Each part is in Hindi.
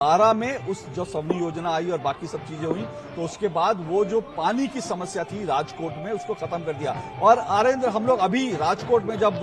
12 में उस जो सवनी योजना आई और बाकी सब चीजें हुई, तो उसके बाद वो जो पानी की समस्या थी राजकोट में उसको खत्म कर दिया। और आरेंद्र, हम लोग अभी राजकोट में जब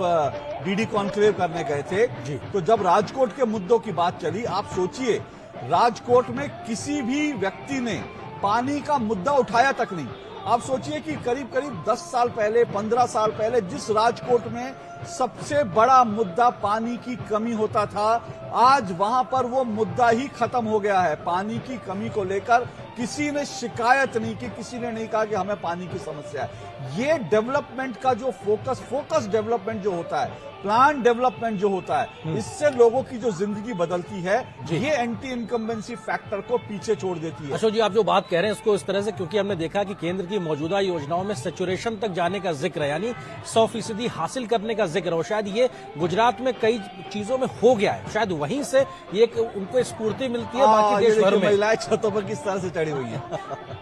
डीडी कॉन्क्लेव करने गए थे, तो जब राजकोट के मुद्दों की बात चली, आप सोचिए राजकोट में किसी भी व्यक्ति ने पानी का मुद्दा उठाया तक नहीं। आप सोचिए कि करीब करीब 10 साल पहले, 15 साल पहले जिस राजकोट में सबसे बड़ा मुद्दा पानी की कमी होता था, आज वहां पर वो मुद्दा ही खत्म हो गया है। पानी की कमी को लेकर किसी ने शिकायत नहीं की, किसी ने नहीं कहा कि हमें पानी की समस्या है। ये डेवलपमेंट का जो फोकस डेवलपमेंट जो होता है, प्लान डेवलपमेंट जो होता है, इससे लोगों की जो जिंदगी बदलती है, ये एंटी इनकम्बेंसी फैक्टर को पीछे छोड़ देती है। अशोक जी, आप जो बात कह रहे हैं उसको इस तरह से, क्योंकि हमने देखा कि केंद्र की मौजूदा योजनाओं में सैचुरेशन तक जाने का जिक्र है, यानी 100% हासिल करने का जिक्र हो। शायद ये गुजरात में कई चीजों में हो गया है, शायद वहीं से ये उनको स्फूर्ति मिलती है बाकी देश भर में। महिलाएं छतों पर किस तरह से चढ़ी हुई है।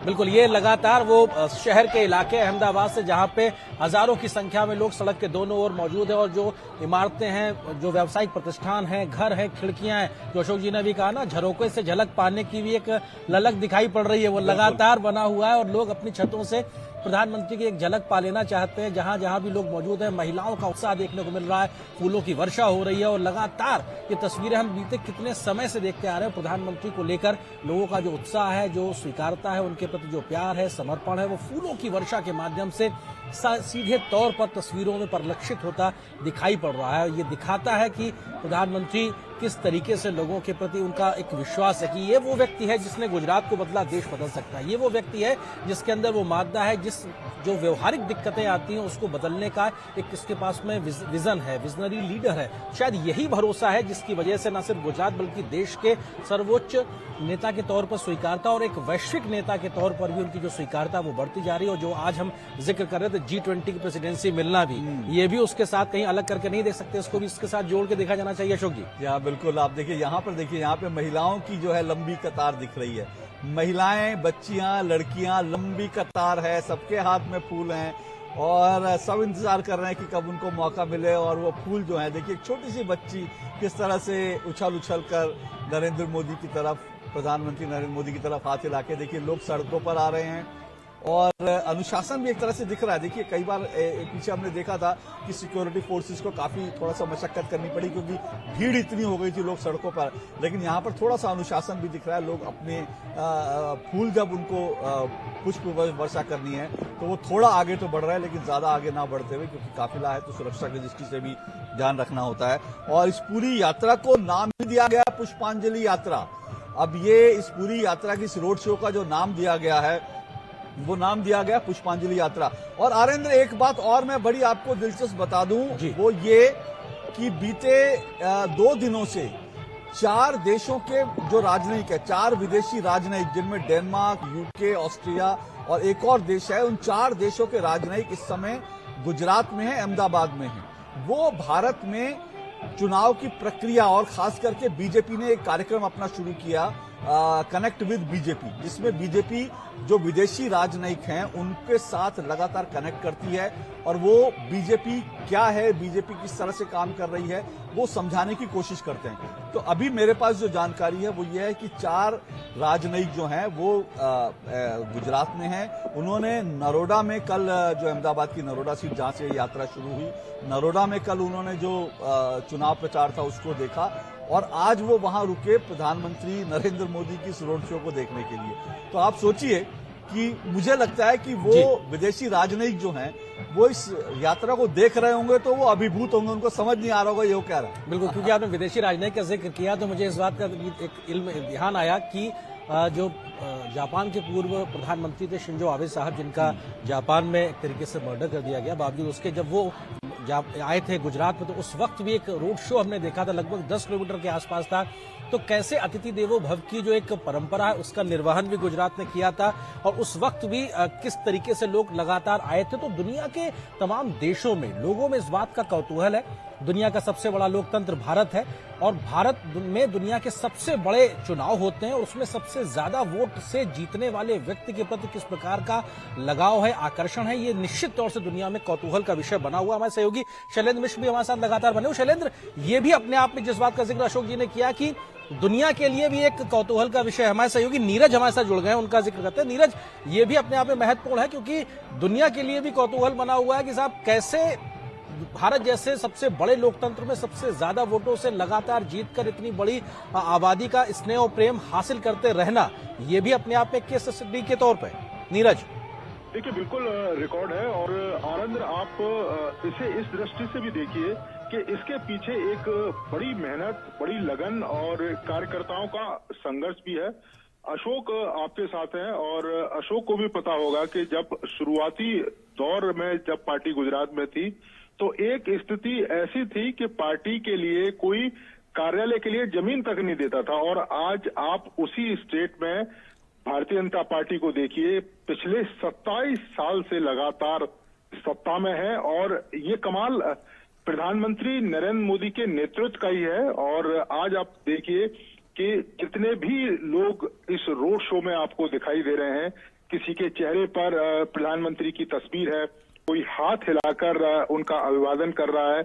बिल्कुल, ये लगातार वो शहर के इलाके अहमदाबाद से, जहां पे हजारों की संख्या में लोग सड़क के दोनों ओर मौजूद है, और जो इमारतें हैं, जो व्यावसायिक प्रतिष्ठान हैं, घर हैं, खिड़कियां हैं, जो अशोक जी ने भी कहा ना, झरोखे से झलक पाने की भी एक ललक दिखाई पड़ रही है, वो लगातार बना हुआ है और लोग अपनी छतों से प्रधानमंत्री की एक झलक पा लेना चाहते हैं। जहां जहां भी लोग मौजूद हैं, महिलाओं का उत्साह देखने को मिल रहा है, फूलों की वर्षा हो रही है, और लगातार ये तस्वीरें हम बीते कितने समय से देखते आ रहे हैं। प्रधानमंत्री को लेकर लोगों का जो उत्साह है, जो स्वीकारता है, उनके प्रति जो प्यार है, समर्पण है, वो फूलों की वर्षा के माध्यम से सीधे तौर पर तस्वीरों में परिलक्षित होता दिखाई पड़ रहा है। ये दिखाता है कि प्रधानमंत्री किस तरीके से लोगों के प्रति उनका एक विश्वास है कि ये वो व्यक्ति है जिसने गुजरात को बदला, देश बदल सकता है। ये वो व्यक्ति है जिसके अंदर वो मादा है, जो व्यवहारिक दिक्कतें आती हैं उसको बदलने का एक इसके पास में विजन है, विजनरी लीडर है। शायद यही भरोसा है जिसकी वजह से न सिर्फ गुजरात बल्कि देश के सर्वोच्च नेता के तौर पर स्वीकारता और एक वैश्विक नेता के तौर पर भी उनकी जो स्वीकारता वो बढ़ती जा रही है। और जो आज हम जिक्र कर रहे थे G20 की प्रेसिडेंसी मिलना भी, ये भी उसके साथ कहीं अलग करके नहीं देख सकते, इसको भी इसके साथ जोड़ के देखा जाना चाहिए। अशोक जी, बिल्कुल, आप देखिए यहाँ पे महिलाओं की जो है लंबी कतार दिख रही है। महिलाएं, बच्चियां, लड़कियां, लंबी कतार है, सबके हाथ में फूल हैं और सब इंतजार कर रहे हैं कि कब उनको मौका मिले और वो फूल जो है, देखिए एक छोटी सी बच्ची किस तरह से उछल कर नरेंद्र मोदी की तरफ, प्रधानमंत्री नरेंद्र मोदी की तरफ हाथ हिला के, देखिए लोग सड़कों पर आ रहे हैं और अनुशासन भी एक तरह से दिख रहा है। देखिए कई बार पीछे हमने देखा था कि सिक्योरिटी फोर्सेस को काफी थोड़ा सा मशक्कत करनी पड़ी क्योंकि भीड़ इतनी हो गई थी लोग सड़कों पर, लेकिन यहाँ पर थोड़ा सा अनुशासन भी दिख रहा है। लोग अपने फूल जब उनको पुष्प वर्षा करनी है तो वो थोड़ा आगे तो बढ़ रहा है, लेकिन ज्यादा आगे ना बढ़ते हुए, क्योंकि काफिला है तो सुरक्षा की दृष्टि से भी ध्यान रखना होता है। और इस पूरी यात्रा को नाम भी दिया गया पुष्पांजलि यात्रा। अब ये इस पूरी यात्रा की, इस रोड शो का जो नाम दिया गया है वो नाम दिया गया पुष्पांजलि यात्रा। और आरेंद्र, एक बात और मैं बड़ी आपको दिलचस्प बता दूं, वो ये कि बीते 2 दिनों से 4 देशों के जो राजनयिक है, 4 विदेशी राजनयिक, जिनमें डेनमार्क, यूके, ऑस्ट्रिया और एक और देश है, उन 4 देशों के राजनयिक इस समय गुजरात में है, अहमदाबाद में है। वो भारत में चुनाव की प्रक्रिया और खास करके बीजेपी ने एक कार्यक्रम अपना शुरू किया, कनेक्ट विद बीजेपी, जिसमें बीजेपी जो विदेशी राजनयिक हैं उनके साथ लगातार कनेक्ट करती है और वो बीजेपी क्या है, बीजेपी किस तरह से काम कर रही है, वो समझाने की कोशिश करते हैं। तो अभी मेरे पास जो जानकारी है वो ये है कि 4 राजनयिक जो हैं वो गुजरात में हैं। उन्होंने नरोडा में कल, जो अहमदाबाद की नरोडा सीट जहां से यात्रा शुरू हुई, नरोडा में कल उन्होंने जो चुनाव प्रचार था उसको देखा और आज वो वहां रुके प्रधानमंत्री नरेंद्र मोदी की इस रोड शो को देखने के लिए। तो आप सोचिए कि मुझे लगता है कि वो विदेशी राजनयिक जो हैं वो इस यात्रा को देख रहे होंगे तो वो अभिभूत होंगे, उनको समझ नहीं आ रहा होगा ये क्या रहा है। बिल्कुल, क्योंकि आपने विदेशी राजनयिक का जिक्र किया तो मुझे इस बात का एक इल्म ध्यान आया कि जो जापान के पूर्व प्रधानमंत्री थे शिंजो आबे साहब, जिनका जापान में एक तरीके से मर्डर कर दिया गया, बावजूद उसके जब वो आए थे गुजरात में तो उस वक्त भी एक रोड शो हमने देखा था, लगभग 10 किलोमीटर के आसपास था। तो कैसे अतिथि देवो भव की जो एक परंपरा है उसका निर्वहन भी गुजरात ने किया था और उस वक्त भी किस तरीके से लोग लगातार आए थे। तो दुनिया के तमाम देशों में लोगों में इस बात का कौतूहल है, दुनिया का सबसे बड़ा लोकतंत्र भारत है, और भारत में दुनिया के सबसे बड़े चुनाव होते हैं और उसमें सबसे ज्यादा वोट से जीतने वाले व्यक्ति के प्रति किस प्रकार का लगाव है, आकर्षण है, ये निश्चित तौर से दुनिया में कौतूहल का विषय बना हुआ। हमारे सहयोगी शैलेंद्र मिश्र भी हमारे साथ लगातार बने हुए। शैलेंद्र, ये भी अपने आप में जिस बात का जिक्र अशोक जी ने किया कि दुनिया के लिए भी एक कौतूहल का विषय है, हमारे सहयोगी नीरज हमारे साथ जुड़ गए हैं, उनका जिक्र करते हैं। नीरज, ये भी अपने आप में महत्वपूर्ण है क्योंकि दुनिया के लिए भी कौतूहल बना हुआ है कि साहब कैसे भारत जैसे सबसे बड़े लोकतंत्र में सबसे ज्यादा वोटों से लगातार जीतकर इतनी बड़ी आबादी का स्नेह और प्रेम हासिल करते रहना, ये भी अपने आप में केस स्टडी के तौर पर। नीरज, देखिए, बिल्कुल रिकॉर्ड है। और आनंद, आप इसे इस दृष्टि से भी देखिए कि इसके पीछे एक बड़ी मेहनत, बड़ी लगन और कार्यकर्ताओं का संघर्ष भी है। अशोक आपके साथ हैं और अशोक को भी पता होगा कि जब शुरुआती दौर में जब पार्टी गुजरात में थी तो एक स्थिति ऐसी थी कि पार्टी के लिए कोई कार्यालय के लिए जमीन तक नहीं देता था। और आज आप उसी स्टेट में भारतीय जनता पार्टी को देखिए, पिछले 27 साल से लगातार सत्ता में है और ये कमाल प्रधानमंत्री नरेंद्र मोदी के नेतृत्व का ही है। और आज आप देखिए कि जितने भी लोग इस रोड शो में आपको दिखाई दे रहे हैं, किसी के चेहरे पर प्रधानमंत्री की तस्वीर है, कोई हाथ हिलाकर उनका अभिवादन कर रहा है।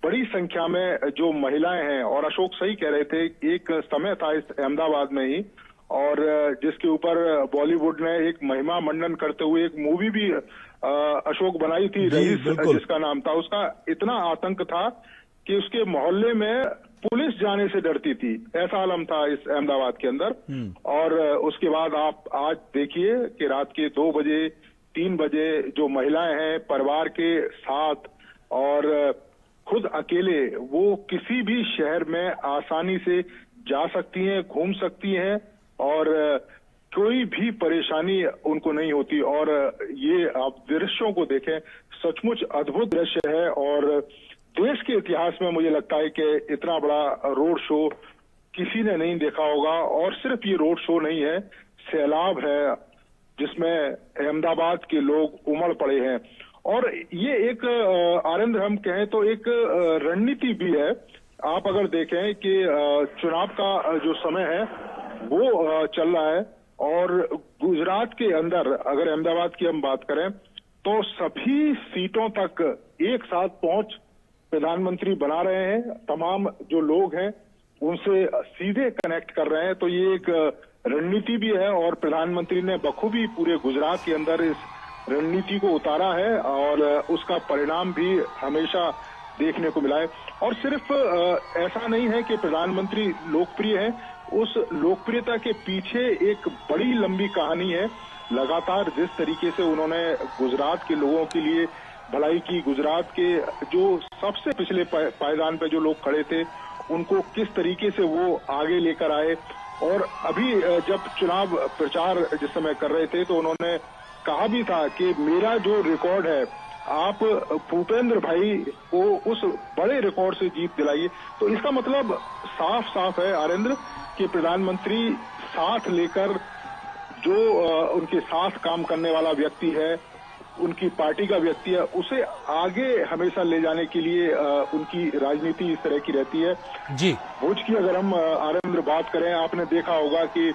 बड़ी संख्या में जो महिलाएं हैं, और अशोक सही कह रहे थे, एक समय था इस अहमदाबाद में ही और जिसके ऊपर बॉलीवुड ने एक महिमा मंडन करते हुए एक मूवी भी अशोक बनाई थी, रईस जिसका नाम था। उसका इतना आतंक था कि उसके मोहल्ले में पुलिस जाने से डरती थी, ऐसा आलम था इस अहमदाबाद के अंदर। और उसके बाद आप आज देखिए कि रात के 2 बजे 3 बजे जो महिलाएं हैं परिवार के साथ और खुद अकेले, वो किसी भी शहर में आसानी से जा सकती हैं, घूम सकती हैं और कोई भी परेशानी उनको नहीं होती। और ये आप दृश्यों को देखें, सचमुच अद्भुत दृश्य है। और देश के इतिहास में मुझे लगता है कि इतना बड़ा रोड शो किसी ने नहीं देखा होगा। और सिर्फ ये रोड शो नहीं है, सैलाब है जिसमें अहमदाबाद के लोग उमड़ पड़े हैं। और ये एक आनंद, हम कहें तो एक रणनीति भी है। आप अगर देखें कि चुनाव का जो समय है वो चल रहा है और गुजरात के अंदर अगर अहमदाबाद की हम बात करें तो सभी सीटों तक एक साथ पहुंच प्रधानमंत्री बना रहे हैं। तमाम जो लोग हैं उनसे सीधे कनेक्ट कर रहे हैं। तो ये एक रणनीति भी है और प्रधानमंत्री ने बखूबी पूरे गुजरात के अंदर इस रणनीति को उतारा है और उसका परिणाम भी हमेशा देखने को मिला है। और सिर्फ ऐसा नहीं है कि प्रधानमंत्री लोकप्रिय हैं, उस लोकप्रियता के पीछे एक बड़ी लंबी कहानी है। लगातार जिस तरीके से उन्होंने गुजरात के लोगों के लिए भलाई की, गुजरात के जो सबसे पिछले पायदान पे जो लोग खड़े थे उनको किस तरीके से वो आगे लेकर आए। और अभी जब चुनाव प्रचार जिस समय कर रहे थे तो उन्होंने कहा भी था कि मेरा जो रिकॉर्ड है, आप भूपेंद्र भाई को उस बड़े रिकॉर्ड से जीत दिलाइए। तो इसका मतलब साफ साफ है आरेंद्र कि प्रधानमंत्री साथ लेकर जो उनके साथ काम करने वाला व्यक्ति है, उनकी पार्टी का व्यक्ति है, उसे आगे हमेशा ले जाने के लिए उनकी राजनीति इस तरह की रहती है। जी, भुज की अगर हम आनंद बात करें, आपने देखा होगा कि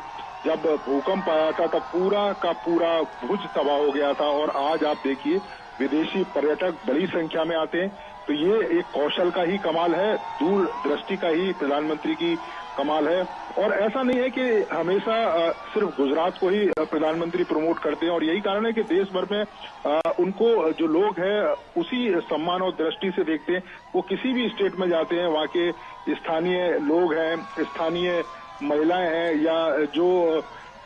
जब भूकंप आया था तब पूरा का पूरा भुज तबाह हो गया था और आज आप देखिए विदेशी पर्यटक बड़ी संख्या में आते हैं। तो ये एक कौशल का ही कमाल है, दूरदृष्टि का ही प्रधानमंत्री की कमाल है। और ऐसा नहीं है कि हमेशा सिर्फ गुजरात को ही प्रधानमंत्री प्रमोट करते हैं और यही कारण है कि देश भर में उनको जो लोग हैं उसी सम्मान और दृष्टि से देखते हैं। वो किसी भी स्टेट में जाते हैं, वहाँ के स्थानीय लोग हैं, स्थानीय महिलाएं हैं या जो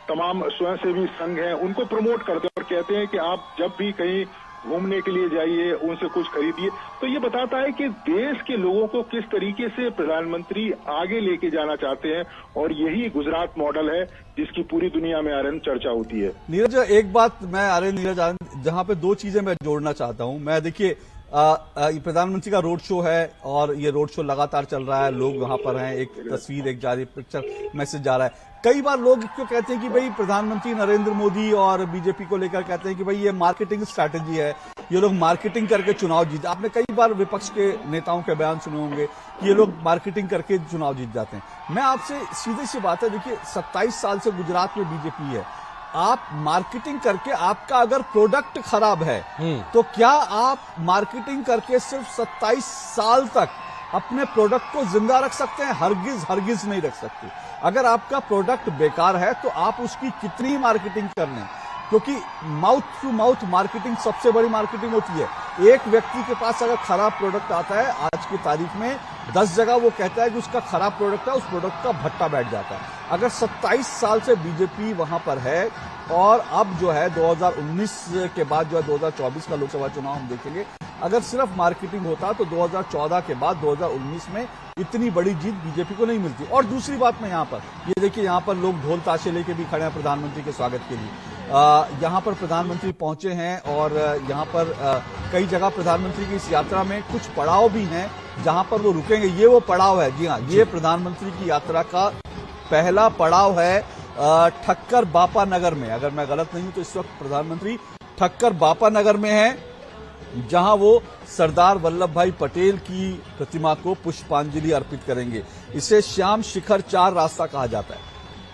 तमाम स्वयंसेवी संघ हैं उनको प्रमोट करते हैं और कहते हैं कि आप जब भी कहीं घूमने के लिए जाइए, उनसे कुछ खरीदिए। तो ये बताता है कि देश के लोगों को किस तरीके से प्रधानमंत्री आगे लेके जाना चाहते हैं और यही गुजरात मॉडल है जिसकी पूरी दुनिया में आनंद चर्चा होती है। नीरज, एक बात मैं नीरज, जहां पे 2 चीजें मैं जोड़ना चाहता हूं। मैं देखिए प्रधानमंत्री का रोड शो है और ये रोड शो लगातार चल रहा है, लोग वहां पर हैं, एक तस्वीर, एक जारी पिक्चर मैसेज जा रहा है। कई बार लोग क्यों कहते हैं कि भाई प्रधानमंत्री नरेंद्र मोदी और बीजेपी को लेकर कहते हैं कि भाई ये मार्केटिंग स्ट्रैटेजी है, ये लोग मार्केटिंग करके चुनाव जीत। आपने कई बार विपक्ष के नेताओं के बयान सुने होंगे कि ये लोग मार्केटिंग करके चुनाव जीत जाते हैं। मैं आपसे सीधी सी बात है, देखिए 27 साल से गुजरात में बीजेपी है, आप मार्केटिंग करके, आपका अगर प्रोडक्ट खराब है तो क्या आप मार्केटिंग करके सिर्फ 27 साल तक अपने प्रोडक्ट को जिंदा रख सकते हैं? हरगिज नहीं रख सकते। अगर आपका प्रोडक्ट बेकार है तो आप उसकी कितनी मार्केटिंग कर लें, क्योंकि माउथ टू माउथ मार्केटिंग सबसे बड़ी मार्केटिंग होती है। एक व्यक्ति के पास अगर खराब प्रोडक्ट आता है, आज की तारीख में 10 जगह वो कहता है कि उसका खराब प्रोडक्ट है, उस प्रोडक्ट का भट्टा बैठ जाता है। अगर 27 साल से बीजेपी वहां पर है और अब जो है 2019 के बाद जो है 2024 का लोकसभा चुनाव हम देखेंगे, अगर सिर्फ मार्केटिंग होता तो 2014 के बाद 2019 में इतनी बड़ी जीत बीजेपी को नहीं मिलती। और दूसरी बात में यहां पर ये देखिए, यहां पर लोग ढोल ताशे लेके भी खड़े हैं प्रधानमंत्री के स्वागत के लिए। यहां पर प्रधानमंत्री पहुंचे हैं और यहां पर कई जगह प्रधानमंत्री की इस यात्रा में कुछ पड़ाव भी हैं जहां पर वो रुकेंगे। ये वो पड़ाव है, जी हाँ, ये प्रधानमंत्री की यात्रा का पहला पड़ाव है ठक्कर बापा नगर में। अगर मैं गलत नहीं हूं तो इस वक्त प्रधानमंत्री ठक्कर बापा नगर में है, जहां वो सरदार वल्लभ भाई पटेल की प्रतिमा को पुष्पांजलि अर्पित करेंगे। इसे श्याम शिखर 4 रास्ता कहा जाता है।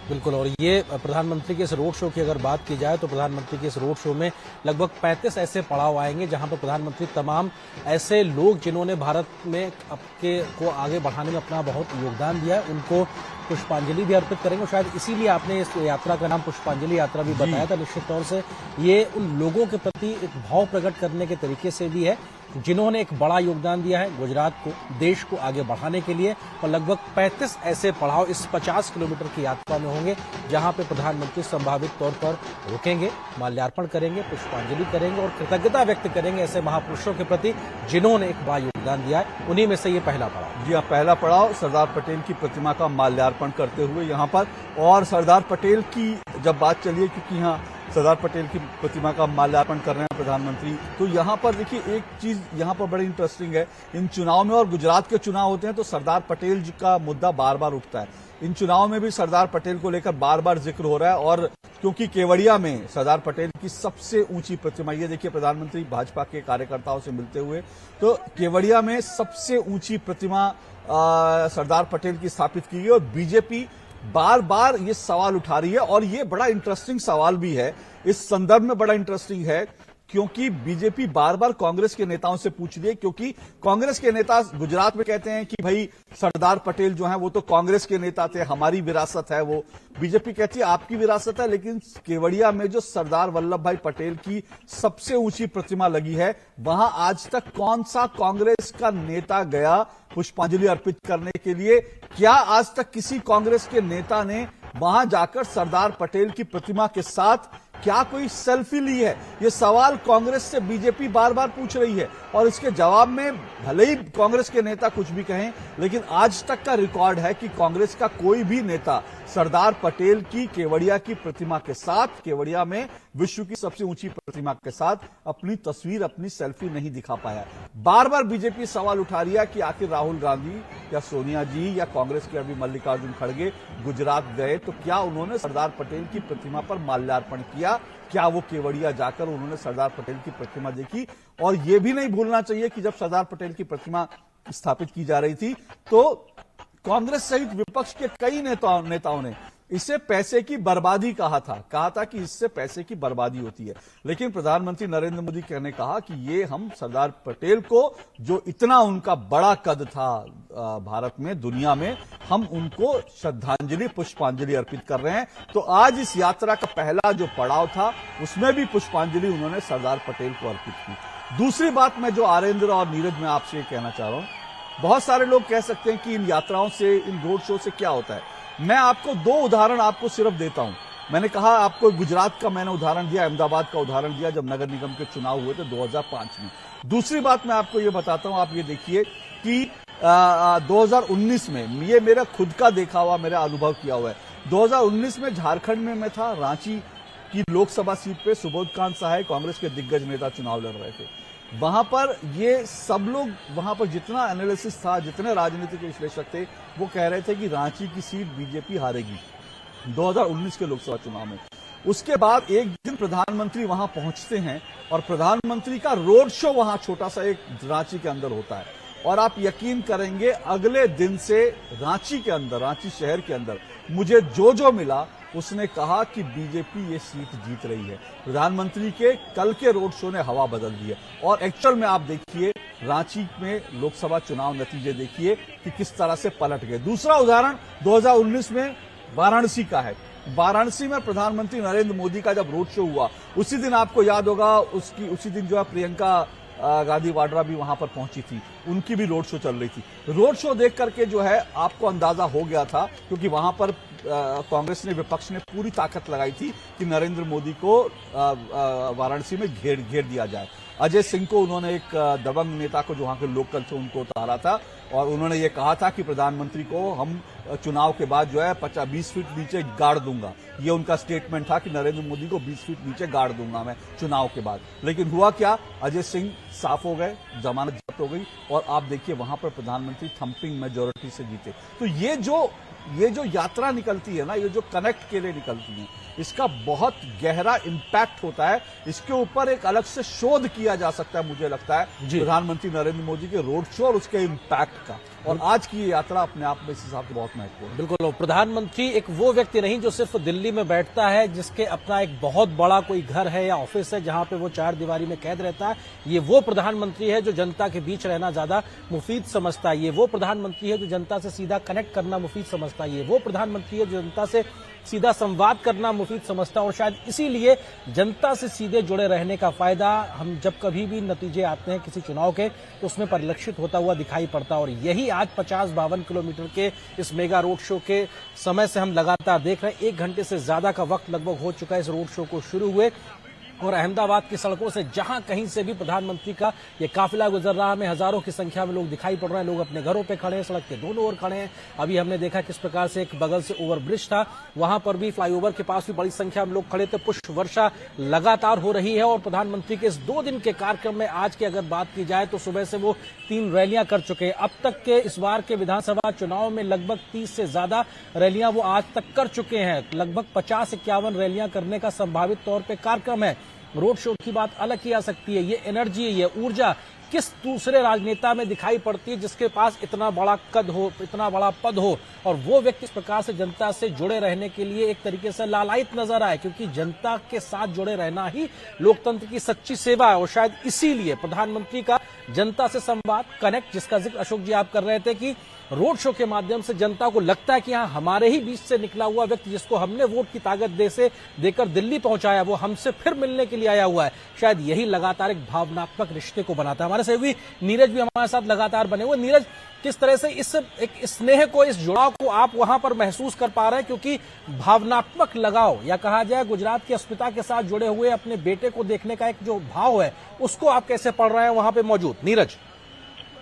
बिल्कुल, और ये प्रधानमंत्री के इस रोड शो की अगर बात की जाए तो प्रधानमंत्री के इस रोड शो में लगभग 35 ऐसे पड़ाव आएंगे जहां पर प्रधानमंत्री तमाम ऐसे लोग जिन्होंने भारत में आपके को आगे बढ़ाने में अपना बहुत योगदान दिया है उनको पुष्पांजलि भी अर्पित करेंगे। शायद इसीलिए आपने इस यात्रा का नाम पुष्पांजलि यात्रा भी बताया था। निश्चित तौर से ये उन लोगों के प्रति एक भाव प्रकट करने के तरीके से भी है जिन्होंने एक बड़ा योगदान दिया है गुजरात को, देश को आगे बढ़ाने के लिए। और लगभग 35 ऐसे पड़ाव इस 50 किलोमीटर की यात्रा में होंगे जहां पे प्रधानमंत्री संभावित तौर पर रुकेंगे, माल्यार्पण करेंगे, पुष्पांजलि करेंगे और कृतज्ञता व्यक्त करेंगे ऐसे महापुरुषों के प्रति जिन्होंने एक बड़ा योगदान दिया है। उन्हीं में से ये पहला पड़ाव। जी हाँ, पहला पड़ाव सरदार पटेल की प्रतिमा का माल्यार्पण करते हुए यहाँ पर। और सरदार पटेल की जब बात चलिए, क्योंकि यहाँ सरदार पटेल की प्रतिमा का माल्यार्पण कर रहे हैं प्रधानमंत्री, तो यहाँ पर देखिए एक चीज यहाँ पर बड़ी इंटरेस्टिंग है। इन चुनाव में, और गुजरात के चुनाव होते हैं तो सरदार पटेल जी का मुद्दा बार बार उठता है। इन चुनाव में भी सरदार पटेल को लेकर बार बार जिक्र हो रहा है। और क्योंकि केवड़िया में सरदार पटेल की सबसे ऊंची प्रतिमा, ये देखिए प्रधानमंत्री भाजपा के कार्यकर्ताओं से मिलते हुए, तो केवड़िया में सबसे ऊंची प्रतिमा सरदार पटेल की स्थापित की गई। और बीजेपी बार बार ये सवाल उठा रही है और ये बड़ा इंटरेस्टिंग सवाल भी है, इस संदर्भ में बड़ा इंटरेस्टिंग है क्योंकि बीजेपी बार बार कांग्रेस के नेताओं से पूछ रही है, क्योंकि कांग्रेस के नेता गुजरात में कहते हैं कि भाई सरदार पटेल जो हैं वो तो कांग्रेस के नेता थे, हमारी विरासत है वो। बीजेपी कहती है आपकी विरासत है, लेकिन केवड़िया में जो सरदार वल्लभ भाई पटेल की सबसे ऊंची प्रतिमा लगी है, वहां आज तक कौन सा कांग्रेस का नेता गया पुष्पांजलि अर्पित करने के लिए? क्या आज तक किसी कांग्रेस के नेता ने वहां जाकर सरदार पटेल की प्रतिमा के साथ क्या कोई सेल्फी ली है? ये सवाल कांग्रेस से बीजेपी बार बार पूछ रही है और इसके जवाब में भले ही कांग्रेस के नेता कुछ भी कहें, लेकिन आज तक का रिकॉर्ड है कि कांग्रेस का कोई भी नेता सरदार पटेल की केवड़िया की प्रतिमा के साथ, केवड़िया में विश्व की सबसे ऊंची प्रतिमा के साथ अपनी तस्वीर, अपनी सेल्फी नहीं दिखा पाया। बार बार बीजेपी सवाल उठा रही है कि आखिर राहुल गांधी या सोनिया जी या कांग्रेस के अभी मल्लिकार्जुन खड़गे गुजरात गए तो क्या उन्होंने सरदार पटेल की प्रतिमा पर माल्यार्पण किया? क्या वो केवड़िया जाकर उन्होंने सरदार पटेल की प्रतिमा देखी? और यह भी नहीं भूलना चाहिए कि जब सरदार पटेल की प्रतिमा स्थापित की जा रही थी तो कांग्रेस सहित विपक्ष के कई नेताओं ने इसे पैसे की बर्बादी कहा था कि इससे पैसे की बर्बादी होती है। लेकिन प्रधानमंत्री नरेंद्र मोदी ने कहा कि ये हम सरदार पटेल को, जो इतना उनका बड़ा कद था भारत में, दुनिया में, हम उनको श्रद्धांजलि, पुष्पांजलि अर्पित कर रहे हैं। तो आज इस यात्रा का पहला जो पड़ाव था उसमें भी पुष्पांजलि उन्होंने सरदार पटेल को अर्पित की। दूसरी बात मैं जो आरेंद्र और नीरज में आपसे कहना चाह रहा हूं, बहुत सारे लोग कह सकते हैं कि इन यात्राओं से, इन रोड शो से क्या होता है। मैं आपको 2 उदाहरण आपको सिर्फ देता हूं। मैंने कहा आपको गुजरात का मैंने उदाहरण दिया, अहमदाबाद का उदाहरण दिया जब नगर निगम के चुनाव हुए थे 2005 में। दूसरी बात मैं आपको ये बताता हूं, आप ये देखिए कि 2019 में, ये मेरा खुद का देखा हुआ, मेरा अनुभव किया हुआ है। 2019 में झारखंड में मैं था, रांची की लोकसभा सीट पे सुबोध कांत सहाय कांग्रेस के दिग्गज नेता चुनाव लड़ रहे थे। वहां पर ये सब लोग, वहां पर जितना एनालिसिस था, जितने राजनीतिक विश्लेषक थे, वो कह रहे थे कि रांची की सीट बीजेपी हारेगी 2019 के लोकसभा चुनाव में। उसके बाद एक दिन प्रधानमंत्री वहां पहुंचते हैं और प्रधानमंत्री का रोड शो वहां छोटा सा एक रांची के अंदर होता है, और आप यकीन करेंगे अगले दिन से रांची के अंदर, रांची शहर के अंदर मुझे जो मिला उसने कहा कि बीजेपी ये सीट जीत रही है। प्रधानमंत्री के कल के रोड शो ने हवा बदल दी है, और एक्चुअल में आप देखिए रांची में लोकसभा चुनाव नतीजे देखिए कि किस तरह से पलट गए। दूसरा उदाहरण 2019 में वाराणसी का है। वाराणसी में प्रधानमंत्री नरेंद्र मोदी का जब रोड शो हुआ, उसी दिन आपको याद होगा उसी दिन जो है प्रियंका गांधी वाड्रा भी वहां पर पहुंची थी, उनकी भी रोड शो चल रही थी। रोड शो देख करके जो है आपको अंदाजा हो गया था, क्योंकि वहां पर कांग्रेस ने, विपक्ष ने पूरी ताकत लगाई थी कि नरेंद्र मोदी को वाराणसी में घेर दिया जाए। अजय सिंह को उन्होंने, एक दबंग नेता को जो वहां के लोकल थे, उनको उतारा था, और उन्होंने ये कहा था कि प्रधानमंत्री को हम चुनाव के बाद जो है 20 फीट नीचे गाड़ दूंगा। ये उनका स्टेटमेंट था कि नरेंद्र मोदी को 20 फीट नीचे गाड़ दूंगा मैं चुनाव के बाद। लेकिन हुआ क्या, अजय सिंह साफ हो गए, जमानत जब्त हो गई, और आप देखिए वहां पर प्रधानमंत्री थंपिंग मेजोरिटी से जीते। तो ये जो यात्रा निकलती है ना, ये जो कनेक्ट के लिए निकलती है, इसका बहुत गहरा इंपैक्ट होता है। इसके ऊपर एक अलग से शोध किया जा सकता है, मुझे लगता है, प्रधानमंत्री नरेंद्र मोदी के रोड शो और उसके इंपैक्ट का। और आज की ये यात्रा अपने आप में इस हिसाब से बहुत महत्वपूर्ण है। बिल्कुल, प्रधानमंत्री एक वो व्यक्ति नहीं जो सिर्फ दिल्ली में बैठता है, जिसके अपना एक बहुत बड़ा कोई घर है या ऑफिस है जहां पे वो चार दीवारी में कैद रहता है। ये वो प्रधानमंत्री है जो जनता के बीच रहना ज्यादा मुफीद समझता है। ये वो प्रधानमंत्री है जो जनता से सीधा कनेक्ट करना मुफीद समझता है। ये वो प्रधानमंत्री है जो जनता से सीधा संवाद करना मुफीद समझता है, और शायद इसीलिए जनता से सीधे जुड़े रहने का फायदा हम जब कभी भी नतीजे आते हैं किसी चुनाव के, तो उसमें परिलक्षित होता हुआ दिखाई पड़ता है। और यही आज 50-52 किलोमीटर के इस मेगा रोड शो के समय से हम लगातार देख रहे हैं। 1 घंटे से ज्यादा का वक्त लगभग हो चुका है इस रोड शो को शुरू हुए, और अहमदाबाद की सड़कों से जहां कहीं से भी प्रधानमंत्री का ये काफिला गुजर रहा है, हमें हजारों की संख्या में लोग दिखाई पड़ रहे हैं। लोग अपने घरों पे खड़े हैं, सड़क के दोनों ओर खड़े हैं। अभी हमने देखा किस प्रकार से एक बगल से ओवरब्रिज था, वहां पर भी, फ्लाईओवर के पास भी बड़ी संख्या में लोग खड़े थे। पुष्प वर्षा लगातार हो रही है, और प्रधानमंत्री के इस 2 दिन के कार्यक्रम में आज की अगर बात की जाए तो सुबह से वो 3 रैलियां कर चुके हैं। अब तक के इस बार के विधानसभा चुनाव में लगभग 30 से ज्यादा रैलियां वो आज तक कर चुके हैं। लगभग 50-51 रैलियां करने का संभावित तौर पर कार्यक्रम है। रोड शो की बात अलग की जा सकती है। ये एनर्जी, ये ऊर्जा किस दूसरे राजनेता में दिखाई पड़ती है जिसके पास इतना बड़ा कद हो, इतना बड़ा पद हो, और वो व्यक्ति इस प्रकार से जनता से जुड़े रहने के लिए एक तरीके से लालायित नजर आए, क्योंकि जनता के साथ जुड़े रहना ही लोकतंत्र की सच्ची सेवा है। और शायद इसीलिए प्रधानमंत्री का जनता से संवाद, कनेक्ट, जिसका जिक्र अशोक जी आप कर रहे थे, कि रोड शो के माध्यम से जनता को लगता है कि हाँ, हमारे ही बीच से निकला हुआ व्यक्ति जिसको हमने वोट की ताकत देकर दिल्ली पहुंचाया, वो हमसे फिर मिलने के लिए आया हुआ है। शायद यही लगातार एक भावनात्मक रिश्ते को बनाता है। हमारे सहयोगी नीरज भी हमारे साथ लगातार बने हुए। नीरज, किस तरह से इस एक स्नेह को, इस जुड़ाव को आप वहां पर महसूस कर पा रहे हैं, क्योंकि भावनात्मक लगाव, या कहा जाए गुजरात की अस्मिता के साथ जुड़े हुए अपने बेटे को देखने का एक जो भाव है, उसको आप कैसे पढ़ रहे हैं वहां पे मौजूद? नीरज,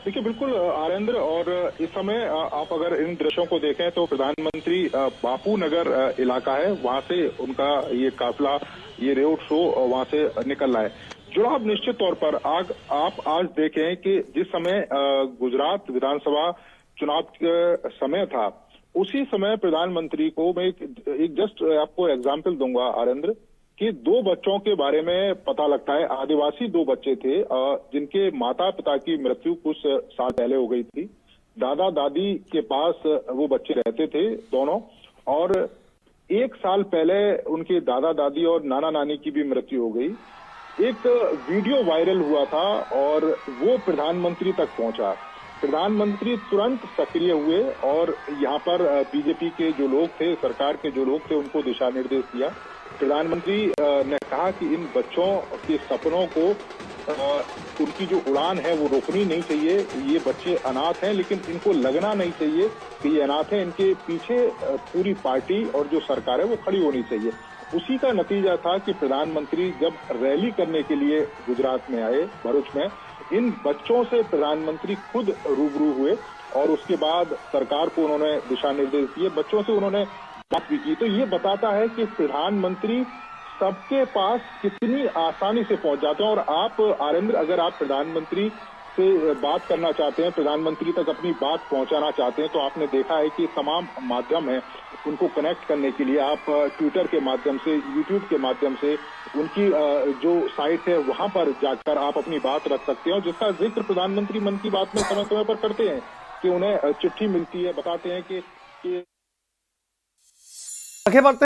देखिए, बिल्कुल आरेंद्र, और इस समय आप अगर इन दृश्यों को देखें तो प्रधानमंत्री बापू नगर इलाका है, वहां से उनका ये काफिला, ये रोड शो वहां से निकल रहा है। जुड़ाव निश्चित तौर पर आप आज देखें कि जिस समय गुजरात विधानसभा चुनाव का समय था, उसी समय प्रधानमंत्री को मैं एक जस्ट आपको एग्जाम्पल दूंगा आरेंद्र, कि 2 बच्चों के बारे में पता लगता है। आदिवासी 2 बच्चे थे जिनके माता पिता की मृत्यु कुछ साल पहले हो गई थी। दादा दादी के पास वो बच्चे रहते थे दोनों, और 1 साल पहले उनके दादा दादी और नाना नानी की भी मृत्यु हो गई। एक वीडियो वायरल हुआ था और वो प्रधानमंत्री तक पहुंचा। प्रधानमंत्री तुरंत सक्रिय हुए और यहाँ पर बीजेपी के जो लोग थे, सरकार के जो लोग थे, उनको दिशा निर्देश दिया। प्रधानमंत्री ने कहा कि इन बच्चों के सपनों को, उनकी जो उड़ान है वो रोकनी नहीं चाहिए। ये बच्चे अनाथ हैं, लेकिन इनको लगना नहीं चाहिए कि ये अनाथ हैं। इनके पीछे पूरी पार्टी और जो सरकार है वो खड़ी होनी चाहिए। उसी का नतीजा था कि प्रधानमंत्री जब रैली करने के लिए गुजरात में आए, भरूच में, इन बच्चों से प्रधानमंत्री खुद रूबरू हुए और उसके बाद सरकार को उन्होंने दिशा निर्देश दिए। बच्चों से उन्होंने बात भी की। तो ये बताता है कि प्रधानमंत्री सबके पास कितनी आसानी से पहुंच जाते हैं। और आप आनंद, अगर आप प्रधानमंत्री से बात करना चाहते हैं, प्रधानमंत्री तक अपनी बात पहुंचाना चाहते हैं, तो आपने देखा है कि तमाम माध्यम है उनको कनेक्ट करने के लिए। आप ट्विटर के माध्यम से, यूट्यूब के माध्यम से, उनकी जो साइट है वहां पर जाकर आप अपनी बात रख सकते हैं। और जिसका जिक्र प्रधानमंत्री मन की बात में समय समय पर करते हैं कि उन्हें चिट्ठी मिलती है, बताते हैं कि